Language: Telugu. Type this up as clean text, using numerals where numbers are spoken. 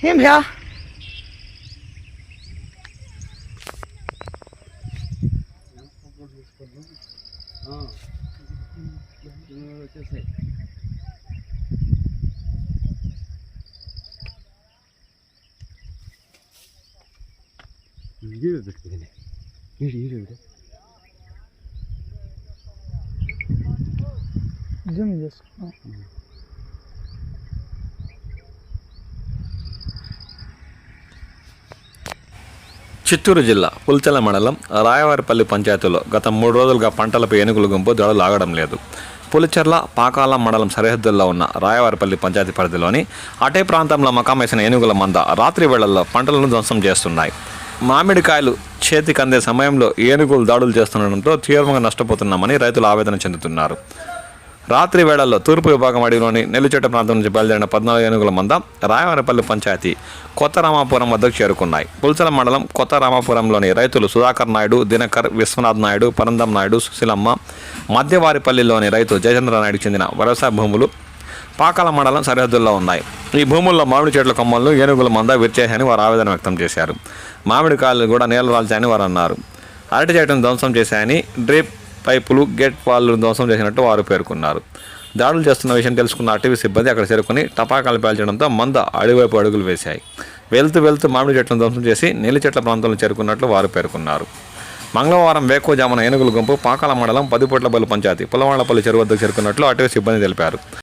ఏం భయ్యా జూమ్ చేసుకున్నాం. చిత్తూరు జిల్లా పుల్చెల మండలం రాయవారిపల్లి పంచాయతీలో గత 3 రోజులుగా పంటలపై ఏనుగుల గుంపు దాడులు ఆగడం లేదు. పులిచెర్ల పాకాల మండలం సరిహద్దుల్లో ఉన్న రాయవారిపల్లి పంచాయతీ పరిధిలోని అటే ప్రాంతంలో మకామేసిన ఏనుగుల మంద రాత్రి వేళల్లో పంటలను ధ్వంసం చేస్తున్నాయి. మామిడికాయలు చేతికందే సమయంలో ఏనుగులు దాడులు చేస్తుండటంతో తీవ్రంగా నష్టపోతున్నామని రైతులు ఆవేదన చెందుతున్నారు. రాత్రి వేళల్లో తూర్పు విభాగం అడవిలోని నెల్లిచెట్ట ప్రాంతం నుంచి బయలుదేరిన 14 ఏనుగుల మంద రాయవారిపల్లి పంచాయతీ కొత్త రామాపురం వద్దకు చేరుకున్నాయి. పుల్చెల మండలం కొత్త రామాపురంలోని రైతులు సుధాకర్ నాయుడు, దినకర్, విశ్వనాథ్ నాయుడు, పరందం నాయుడు, సుశీలమ్మ, మధ్యవారిపల్లిలోని రైతు జయచంద్ర నాయుడు చెందిన వ్యవసాయ భూములు పాకాల మండలం సరిహద్దుల్లో ఉన్నాయి. ఈ భూముల్లో మామిడి చెట్ల కొమ్మలను ఏనుగుల మంద విరిచేశాయని వారు ఆవేదన వ్యక్తం చేశారు. మామిడికాయలు కూడా నేల రాల్చాయని వారు అన్నారు. అరటి చెట్టును ధ్వంసం చేశాయని, డ్రిప్ పైపులు, గేట్ వాళ్లను ధ్వంసం చేసినట్టు వారు పేర్కొన్నారు. దాడులు చేస్తున్న విషయం తెలుసుకున్న అటవీ సిబ్బంది అక్కడ చేరుకుని టపాకాయలు పేల్చడంతో మంద అడివైపు అడుగులు వేశాయి. వెళ్తూ మామిడి చెట్లను ధ్వంసం చేసి నీలి చెట్ల ప్రాంతంలో చేరుకున్నట్లు వారు పేర్కొన్నారు. మంగళవారం వేకువజామున ఏనుగుల గుంపు పాకాల మండలం 10 పొట్లపల్లి పంచాయతీ పులవాళ్లపల్లి చెరువు వద్దకు చేరుకున్నట్లు అటవీ సిబ్బంది తెలిపారు.